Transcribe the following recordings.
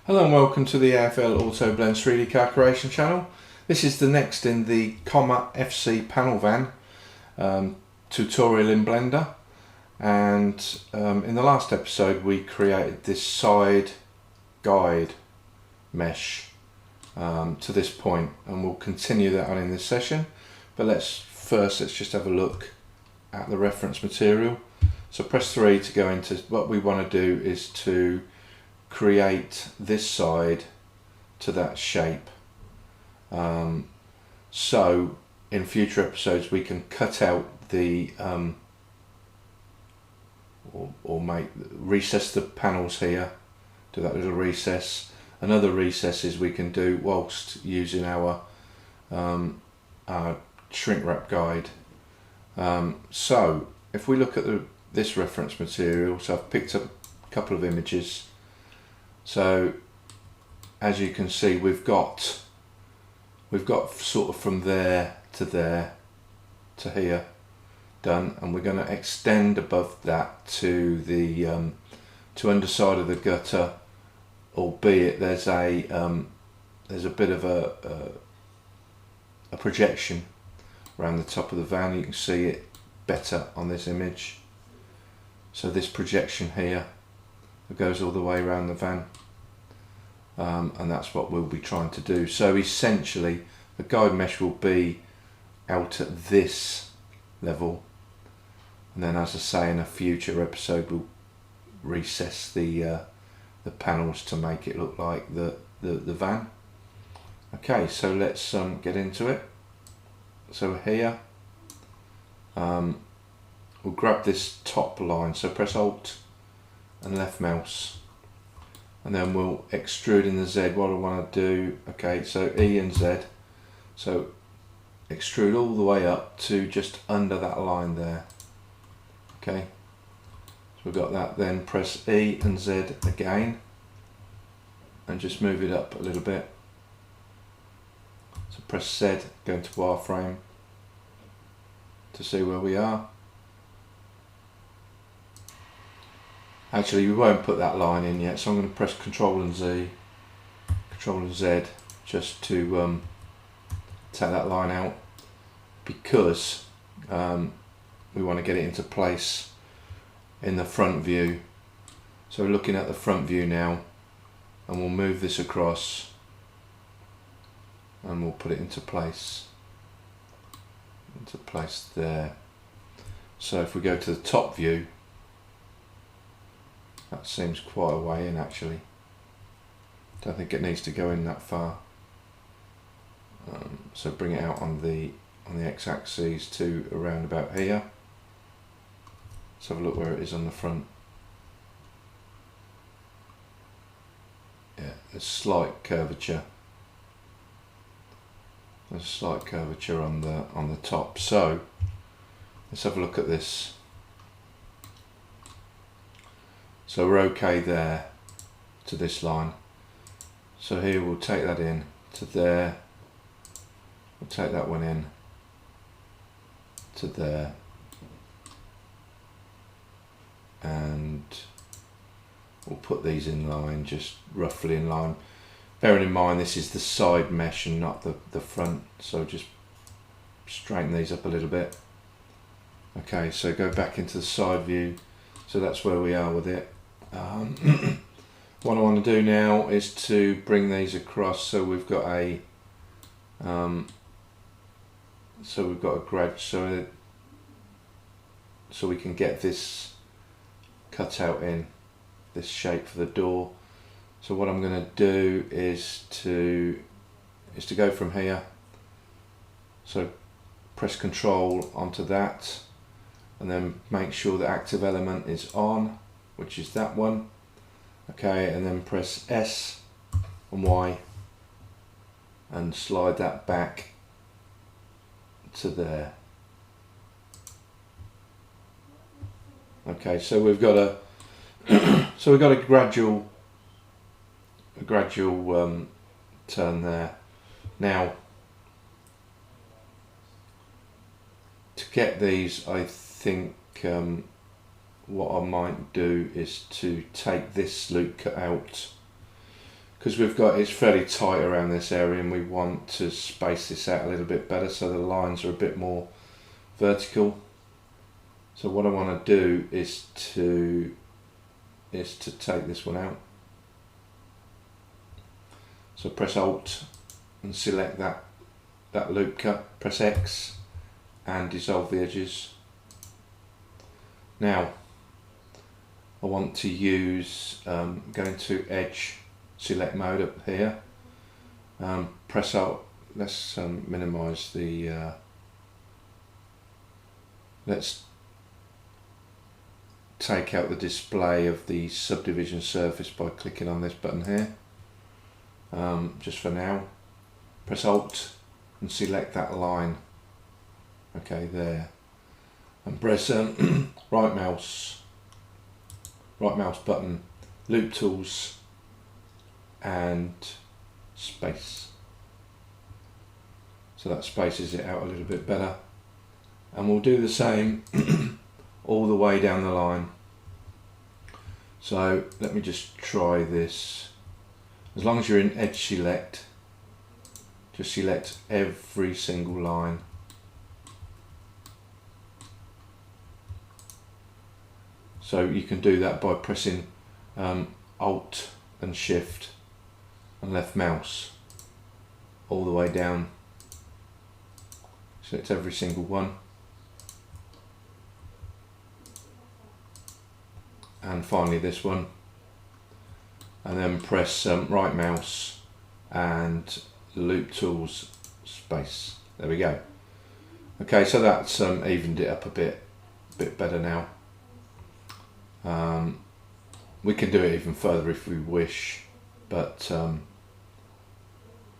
Hello and welcome to the AFL Auto Blend 3D calculation channel. This is the next in the Comma FC panel van tutorial in Blender, and in the last episode we created this side guide mesh to this point, and we'll continue that on in this session. But let's just have a look at the reference material. So press 3 to go into what we want to do is to create this side to that shape. So in future episodes we can cut out the recess the panels here, do that little recess, and other recesses we can do whilst using our shrink wrap guide. So if we look at this reference material, so I've picked up a couple of images. So as you can see, we've got sort of from there to here done, and we're going to extend above that to the underside of the gutter, albeit there's a bit of a projection around the top of the van. You can see it better on this image. So this projection here goes all the way around the van, and that's what we'll be trying to do. So essentially the guide mesh will be out at this level, and then, as I say, in a future episode we'll recess the panels to make it look like the van. Okay, so let's get into it. So here we'll grab this top line, so press Alt and left mouse, and then we'll extrude in the Z. What I want to do, okay, so E and Z, so extrude all the way up to just under that line there. Okay, so we've got that. Then press E and Z again and just move it up a little bit. So press Z, go into wireframe to see where we are. Actually, we won't put that line in yet, so I'm going to press Control and Z just to take that line out, because we want to get it into place in the front view. So we're looking at the front view now, and we'll move this across and we'll put it into place there. So if we go to the top view, that seems quite a way in actually. Don't think it needs to go in that far. So bring it out on the x-axis to around about here. Let's have a look where it is on the front. Yeah, there's slight curvature. There's a slight curvature on the top. So let's have a look at this. So we're okay there to this line. So here we'll take that in to there. We'll take that one in to there. And we'll put these in line, just roughly in line. Bearing in mind this is the side mesh and not the front. So just straighten these up a little bit. Okay, so go back into the side view. So that's where we are with it. What I want to do now is to bring these across, so we've got a grad, so we can get this cut out in this shape for the door. So what I'm going to do is to go from here. So press Control onto that, and then make sure the active element is on, which is that one. Okay, and then press S and Y and slide that back to there. Okay, so we've got a gradual turn there. Now to get these, I think what I might do is to take this loop cut out because it's fairly tight around this area, and we want to space this out a little bit better so the lines are a bit more vertical. So what I want to do is to take this one out. So press Alt and select that loop cut, press X and dissolve the edges. Now I want to use, go into Edge Select Mode up here, press Alt, let's minimise the, let's take out the display of the subdivision surface by clicking on this button here, just for now. Press Alt and select that line, okay, there, and press right mouse button, loop tools and space, so that spaces it out a little bit better, and we'll do the same all the way down the line. So let me just try this. As long as you're in Edge Select, just select every single line. So you can do that by pressing Alt and Shift and left mouse all the way down. Select every single one. And finally this one. And then press right mouse and loop tools, space. There we go. Okay, so that's evened it up a bit better now. We can do it even further if we wish, but I'm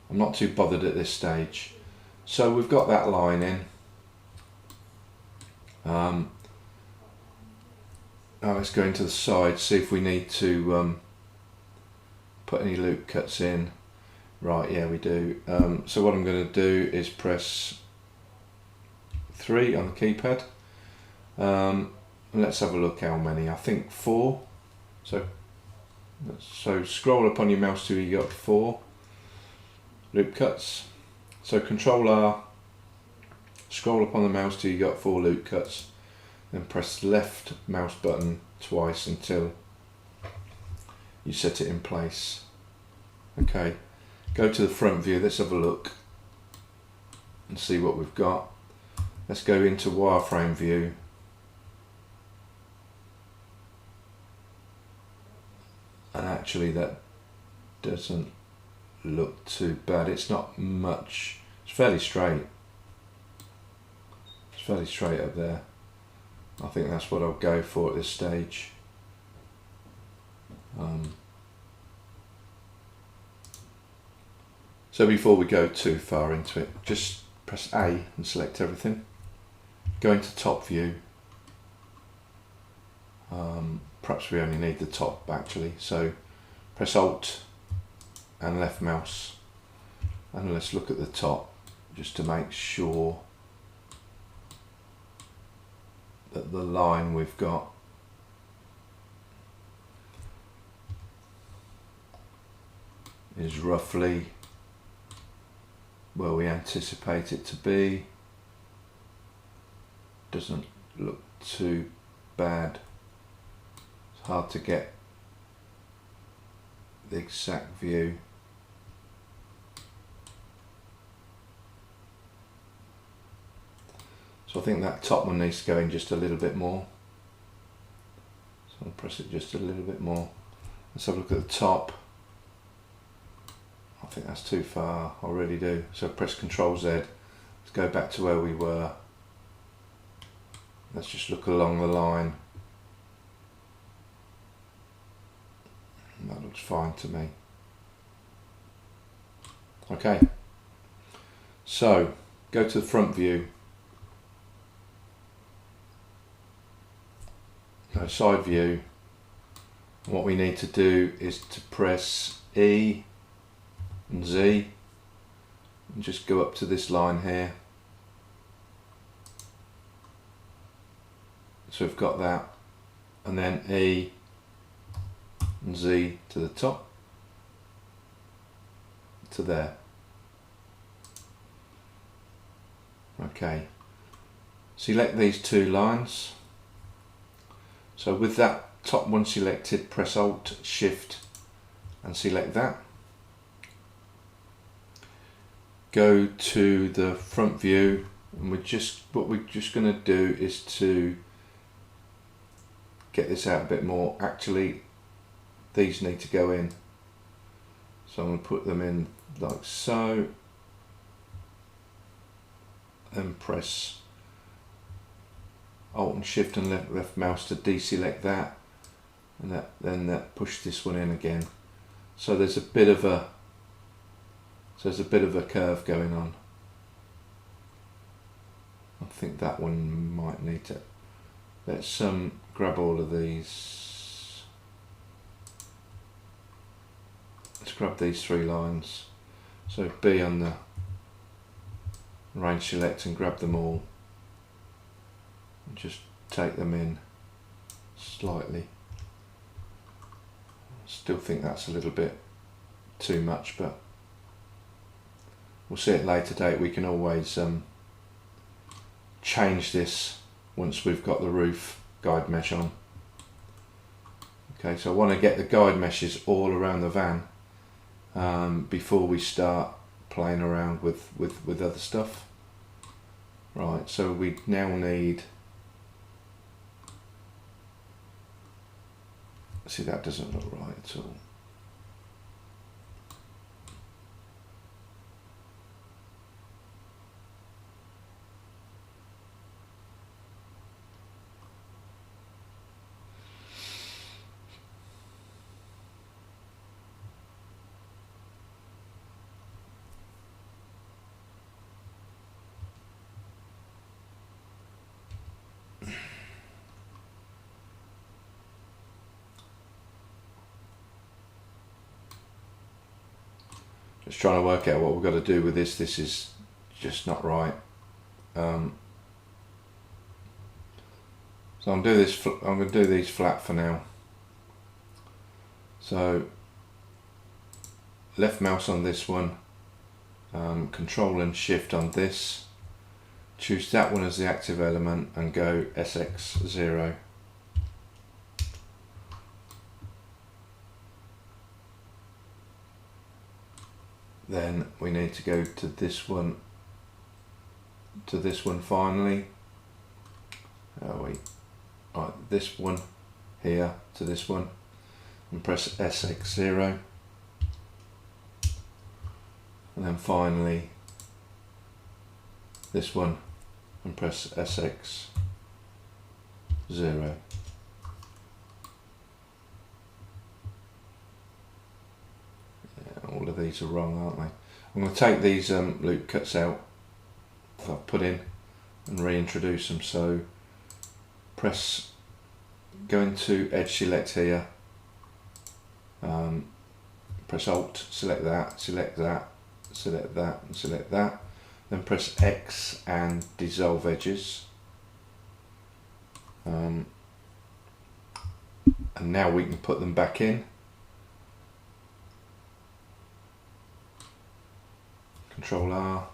not too bothered at this stage. So we've got that line in. Now let's go into the side, see if we need to put any loop cuts in. Right, yeah, we do. So what I'm going to do is press 3 on the keypad. Let's have a look how many. I think 4. So scroll up on your mouse till you got 4 loop cuts. So Control R, scroll up on the mouse till you got 4 loop cuts. Then press the left mouse button twice until you set it in place. Okay, go to the front view, let's have a look and see what we've got. Let's go into wireframe view. And actually that doesn't look too bad. It's not much, it's fairly straight. It's fairly straight up there. I think that's what I'll go for at this stage. So before we go too far into it, just press A and select everything. Go into top view. Perhaps we only need the top actually, so press Alt and left mouse, and let's look at the top just to make sure that the line we've got is roughly where we anticipate it to be. Doesn't look too bad. It's hard to get the exact view. So I think that top one needs to go in just a little bit more. So I'll press it just a little bit more. Let's have a look at the top. I think that's too far, I really do. So press Ctrl Z. Let's go back to where we were. Let's just look along the line. That looks fine to me. Okay. So go to the front view. No, side view. And what we need to do is to press E and Z and just go up to this line here. So we've got that, and then E and Z to the top. to there. Okay, select these two lines. So with that top one selected, press Alt, Shift and select that. Go to the front view, and what we're just going to do is to get this out a bit more. Actually, these need to go in, so I'm going to put them in like so, and press Alt and Shift and left mouse to deselect that, and then push this one in again. So there's a bit of a curve going on. I think that one might need to. Let's grab all of these. Let's grab these three lines. So B on the range select and grab them all. And just take them in slightly. Still think that's a little bit too much, but we'll see at a later date. We can always change this once we've got the roof guide mesh on. Okay, so I want to get the guide meshes all around the van before we start playing around with other stuff. Right, so we now need, see, that doesn't look right at all. Just trying to work out what we've got to do with this. This is just not right. So I'm going to do these flat for now. So left mouse on this one, Control and Shift on this. Choose that one as the active element and go SX0. Then we need to go to this one finally. Right, this one here to this one, and press SX0, and then finally this one and press SX0. All of these are wrong, aren't they? I'm going to take these loop cuts out that I've put in and reintroduce them. So go into Edge Select here, press Alt, select that, select that, select that and select that, then press X and dissolve edges. And now we can put them back in. Control R,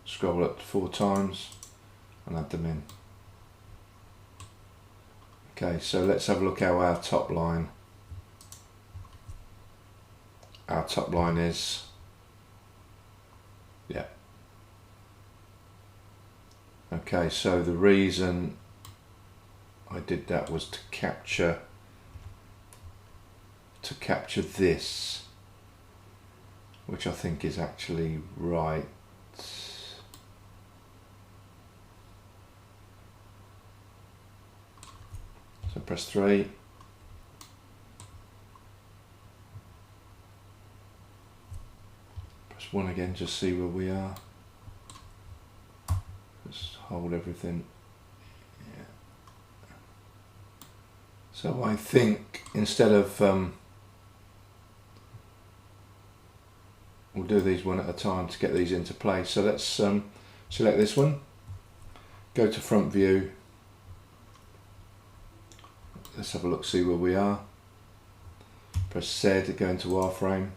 scroll up 4 times and add them in. Okay, so let's have a look how our top line is. Yeah. Okay, so the reason I did that was to capture this, which I think is actually right. So press 3. Press 1 again, just see where we are. Just hold everything. Yeah. So I think instead of we'll do these one at a time to get these into place. So let's select this one, go to front view, let's have a look, see where we are. Press Z to go into wireframe.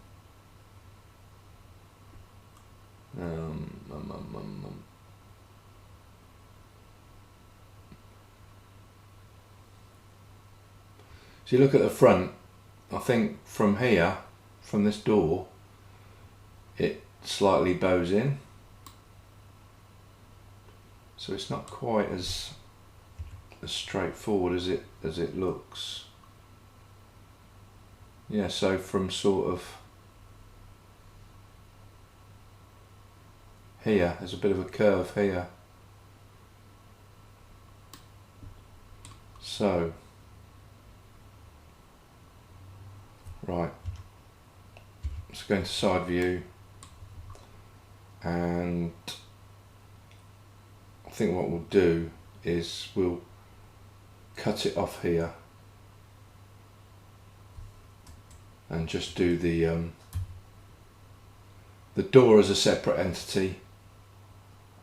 So you look at the front, I think from here, from this door, it slightly bows in. So it's not quite as straightforward as it looks. Yeah, so from sort of here, there's a bit of a curve here. So, right, let's go into side view, and I think what we'll do is we'll cut it off here and just do the door as a separate entity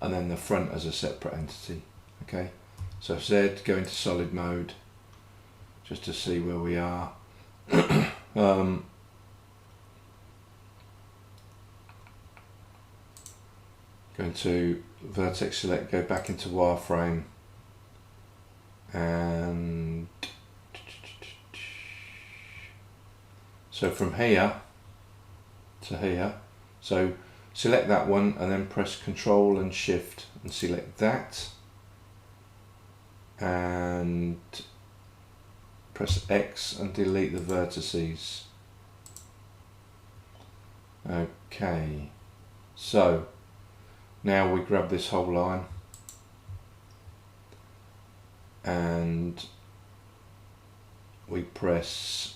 and then the front as a separate entity. Okay, so Z, go into solid mode just to see where we are. Going to vertex select, go back into wireframe, and so from here to here, so select that one and then press Control and Shift and select that, and press X and delete the vertices. Okay, so now we grab this whole line and we press,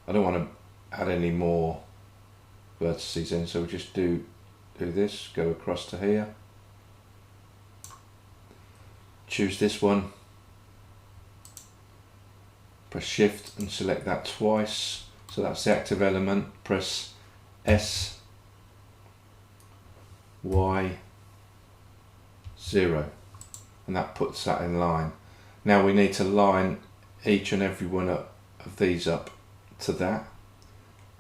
I don't want to add any more vertices in, so we just do this, go across to here, choose this one, press Shift and select that twice, so that's the active element, press S, Y, 0, and that puts that in line. Now we need to line each and every one of these up to that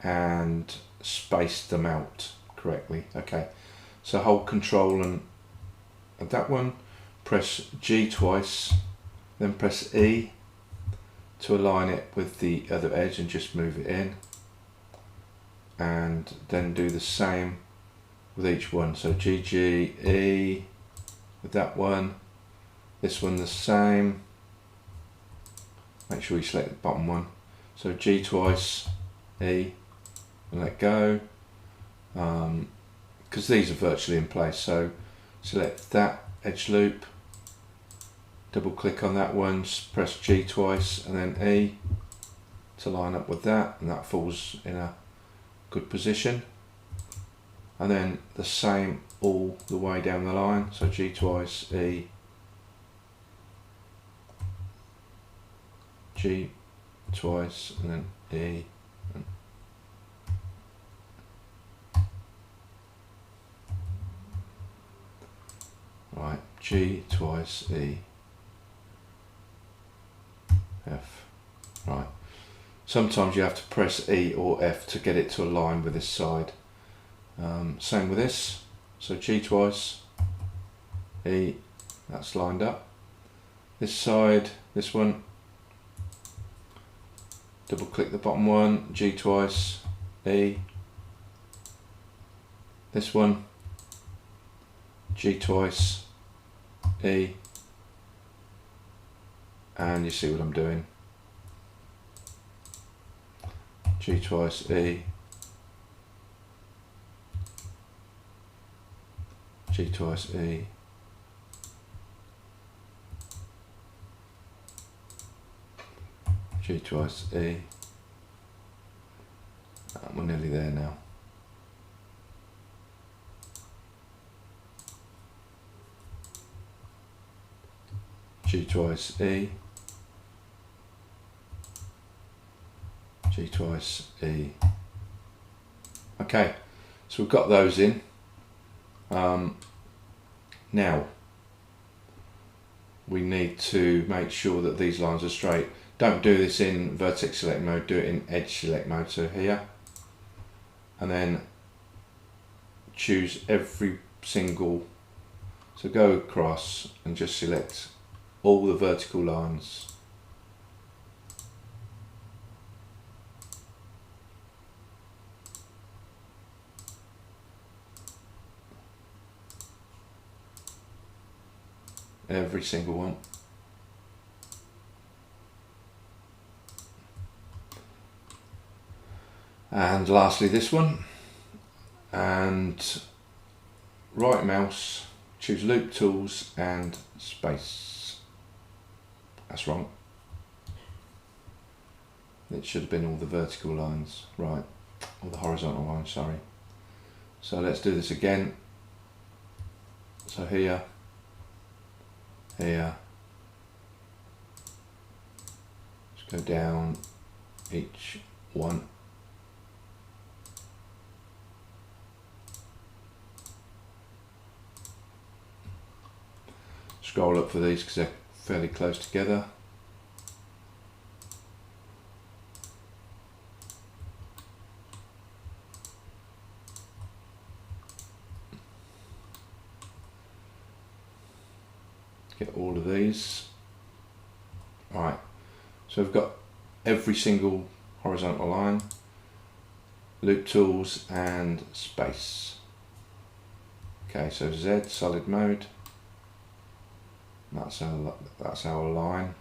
and space them out correctly. Okay, so hold Control and that one, press G twice, then press E to align it with the other edge and just move it in, and then do the same with each one. So G, G, E with that one, this one the same, make sure you select the bottom one, so G twice, E, and let go, because these are virtually in place. So select that edge loop, double click on that one, press G twice and then E to line up with that, and that falls in a good position. And then the same all the way down the line, so G twice, E, G twice, and then E, and right, G twice, E, F, right. Sometimes you have to press E or F to get it to align with this side. Same with this, so G twice, E, that's lined up. This side, this one, double click the bottom one, G twice, E, this one, G twice, E, and you see what I'm doing, G twice, E, G twice, E, G twice, E, we're nearly there now. G twice, E, G twice, E. Okay, so we've got those in. Now we need to make sure that these lines are straight. Don't do this in vertex select mode, do it in edge select mode. So here, and then choose every single, so go across and just select all the vertical lines. Every single one. And lastly this one, and right mouse, choose loop tools and space. That's wrong. It should have been all the vertical lines, right, or the horizontal lines, sorry. So let's do this again. So here, here, let's go down each one. Scroll up for these because they're fairly close together. Get all of these. Right, so we've got every single horizontal line, loop tools and space. Okay, so Z, solid mode. That's our line.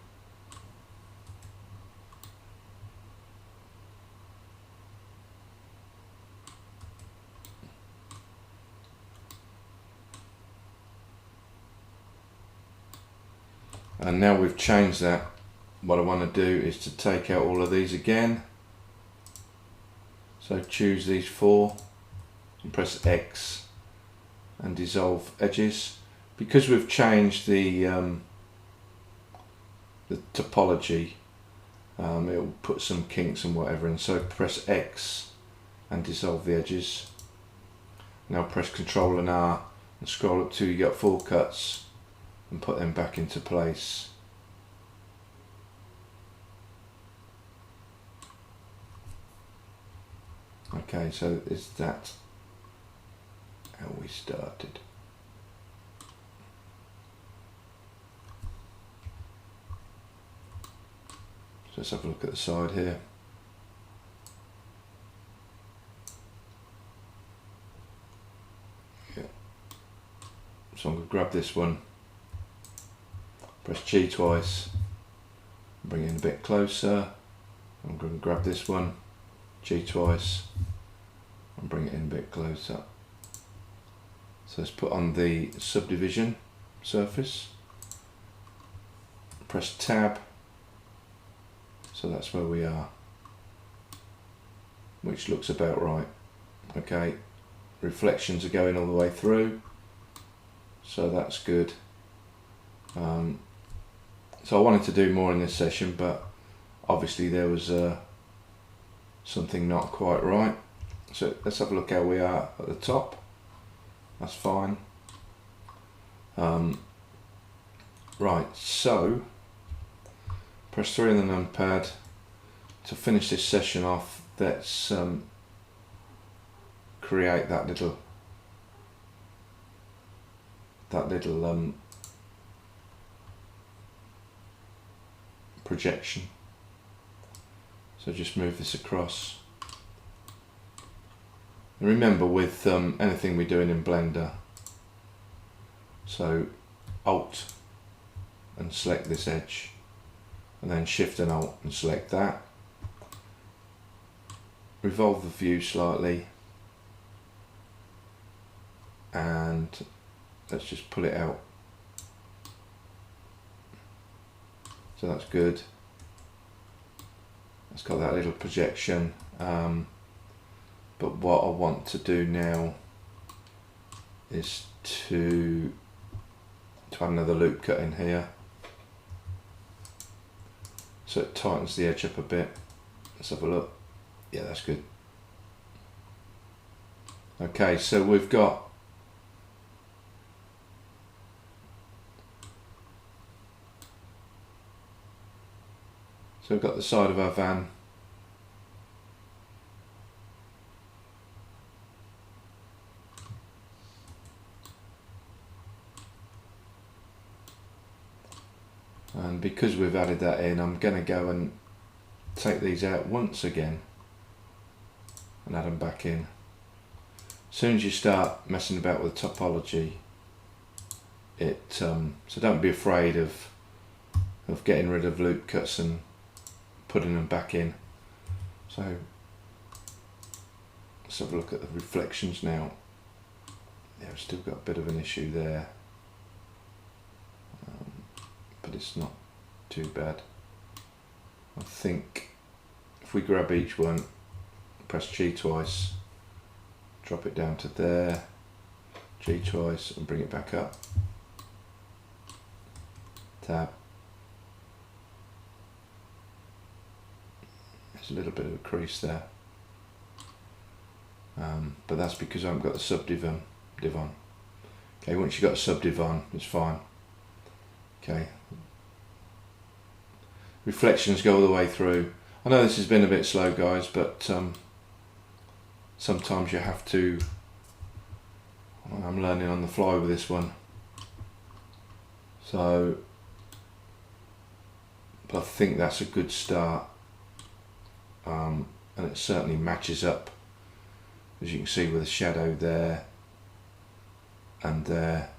And now we've changed that, what I want to do is to take out all of these again. So choose these four and press X and dissolve edges. Because we've changed the topology, it'll put some kinks and whatever in, so press X and dissolve the edges. Now press Ctrl and R and scroll up till you got 4 cuts and put them back into place. Okay, so is that how we started? So let's have a look at the side here. Yeah. So I'm going to grab this one, press G twice, bring it in a bit closer. I'm going to grab this one, G twice, and bring it in a bit closer. So let's put on the subdivision surface, press Tab. So that's where we are, which looks about right. Okay, reflections are going all the way through, so that's good. So I wanted to do more in this session, but obviously there was something not quite right. So let's have a look how we are at the top. That's fine. Right, so press 3 on the numpad. To finish this session off, let's create that little projection. So just move this across. And remember, with anything we're doing in Blender, so Alt and select this edge, and then Shift and Alt and select that. Revolve the view slightly, and let's just pull it out. So that's good. It's got that little projection. But what I want to do now is to add another loop cut in here, so it tightens the edge up a bit. Let's have a look. Yeah, that's good. Okay, so we've got the side of our van. because we've added that in, I'm going to go and take these out once again and add them back in. As soon as you start messing about with topology, so don't be afraid of getting rid of loop cuts and putting them back in. So let's have a look at the reflections now. Yeah, we've still got a bit of an issue there, but it's not too bad. I think if we grab each one, press G twice, drop it down to there, G twice and bring it back up, tab. There's a little bit of a crease there, but that's because I haven't got the subdiv on. Okay, once you've got a subdiv on, it's fine. Okay, reflections go all the way through. I know this has been a bit slow, guys, but sometimes you have to. I'm learning on the fly with this one, so but I think that's a good start, and it certainly matches up, as you can see, with the shadow there and there.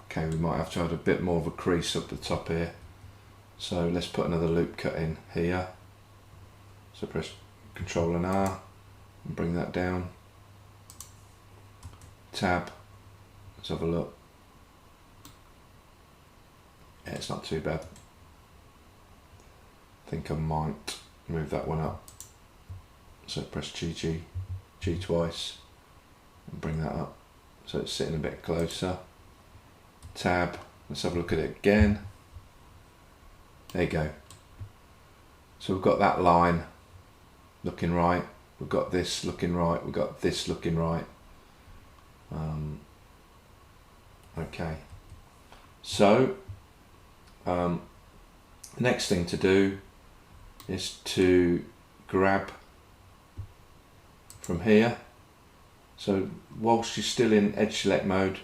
Okay, we might have to add a bit more of a crease up the top here, so let's put another loop cut in here. So press Ctrl and R and bring that down, tab, let's have a look. Yeah, it's not too bad. I think I might move that one up, so press G twice and bring that up so it's sitting a bit closer, tab, let's have a look at it again. There you go. So we've got that line looking right, we've got this looking right, we've got this looking right. Okay, so next thing to do is to grab from here. So whilst you're still in edge select mode,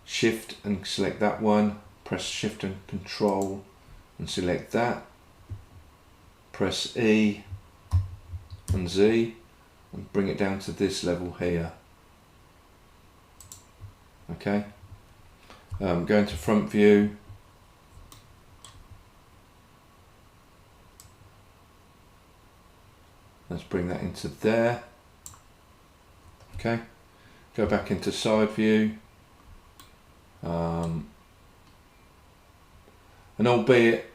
shift and select that one, press shift and control and select that, press E and Z and bring it down to this level here. Okay, going to front view, let's bring that into there. Okay, go back into side view, and albeit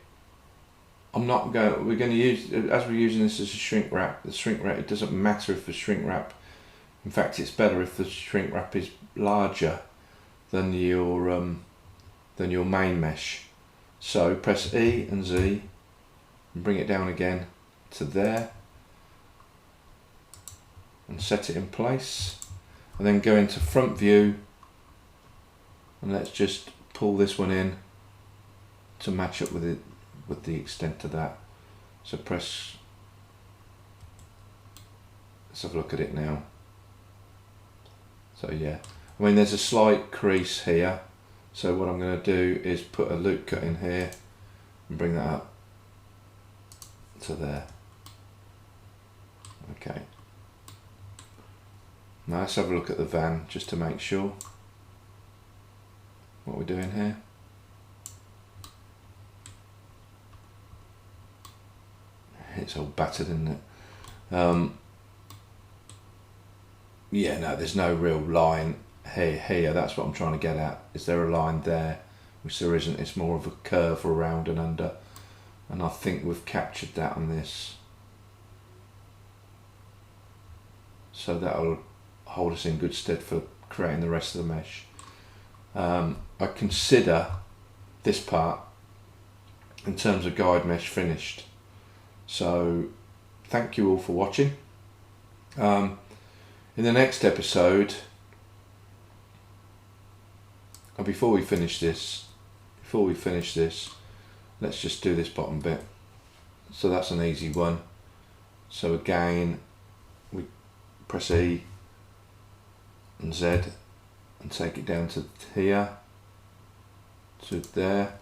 we're going to use, as we're using this as a shrink wrap, the shrink wrap, it doesn't matter if the shrink wrap, in fact it's better if the shrink wrap is larger than your main mesh. So press E and Z and bring it down again to there and set it in place, and then go into front view and let's just pull this one in to match up with it, with the extent of that. So let's have a look at it now. So yeah, I mean there's a slight crease here, so what I'm going to do is put a loop cut in here and bring that up to there. Okay, now let's have a look at the van just to make sure what we're doing here. It's all battered, isn't it? Yeah, no, there's no real line here. That's what I'm trying to get at. Is there a line there? Which there isn't. It's more of a curve around and under, and I think we've captured that on this. So that'll hold us in good stead for creating the rest of the mesh. I consider this part in terms of guide mesh finished. So thank you all for watching. In the next episode, before we finish this, let's just do this bottom bit. So that's an easy one. So again, we press E and Z and take it down to here, to there.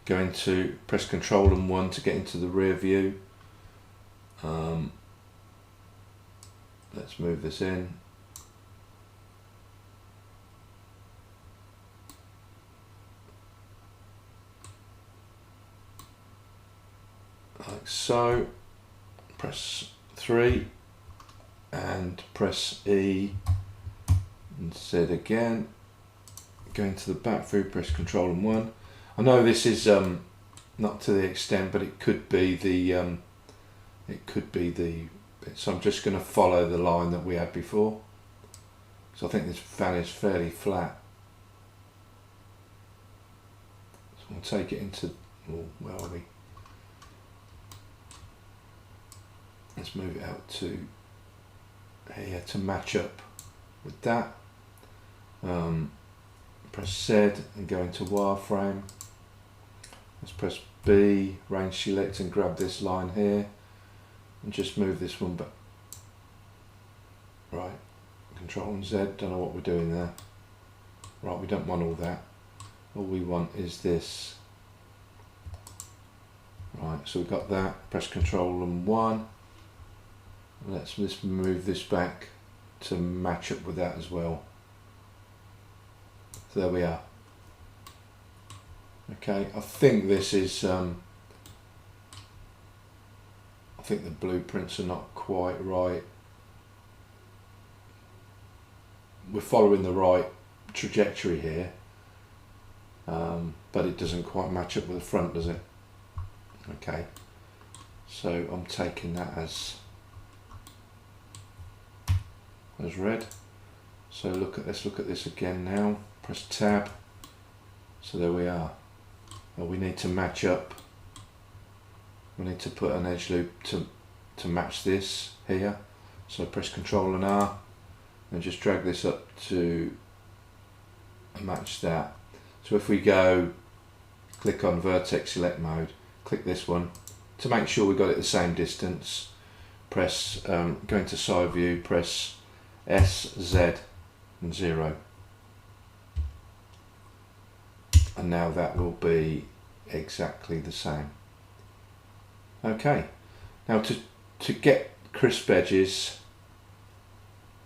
going to press Control and 1 to get into the rear view. Let's move this in. Like so. Press 3 and press E and Z again. Going to the back view, press Control and 1. I know this is not to the extent, but it could be the so I'm just going to follow the line that we had before. So I think this van is fairly flat. So we'll take it into, oh, where are we? Let's move it out to here to match up with that. Press Z and go into wireframe. Let's press B, range select, and grab this line here and just move this one back. Right, Control and Z, don't know what we're doing there. Right, we don't want all that. All we want is this. Right, so we've got that. Press Control and 1. Let's just move this back to match up with that as well. So there we are. Okay, I think this is, I think the blueprints are not quite right. We're following the right trajectory here, but it doesn't quite match up with the front, does it? Okay, so I'm taking that as red. So let's look at this again now. Press tab. So there we are. Well, we need to match up. We need to put an edge loop to match this here. So press Control and R and just drag this up to match that. So if we go click on vertex select mode, click this one to make sure we got it the same distance. Press go into side view, press S, Z and 0. And now that will be exactly the same. Okay, now to get crisp edges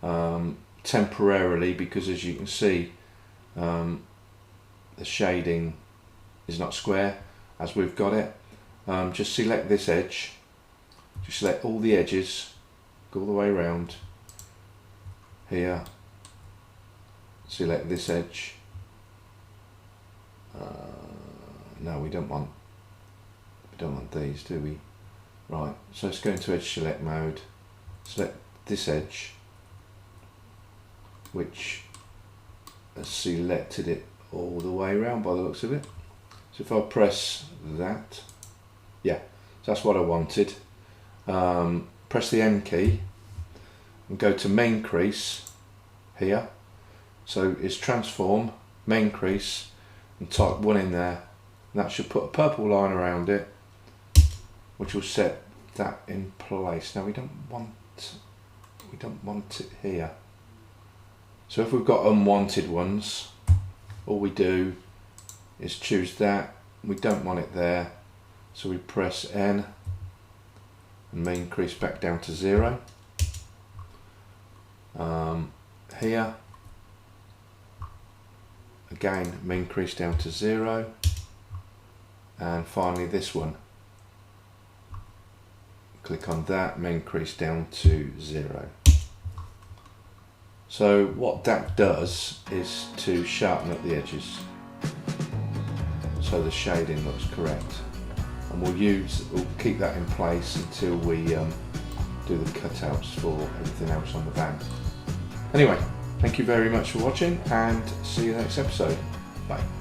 temporarily, because as you can see the shading is not square as we've got it, just select this edge, just select all the edges, go all the way around here, select this edge. No, we don't want these, do we? Right, so let's go into edge select mode, select this edge, which has selected it all the way around by the looks of it. So if I press that, yeah, so that's what I wanted. Press the N key and go to main crease here. So it's transform, main crease, and type 1 in there. And that should put a purple line around it, which will set that in place. Now we don't want it here. So if we've got unwanted ones, all we do is choose that. We don't want it there, so we press N and main crease back down to 0. Here again, main crease down to 0, and finally this one, click on that, main crease down to 0. So what that does is to sharpen up the edges so the shading looks correct, and we'll keep that in place until we do the cutouts for everything else on the van. Anyway, thank you very much for watching and see you next episode. Bye.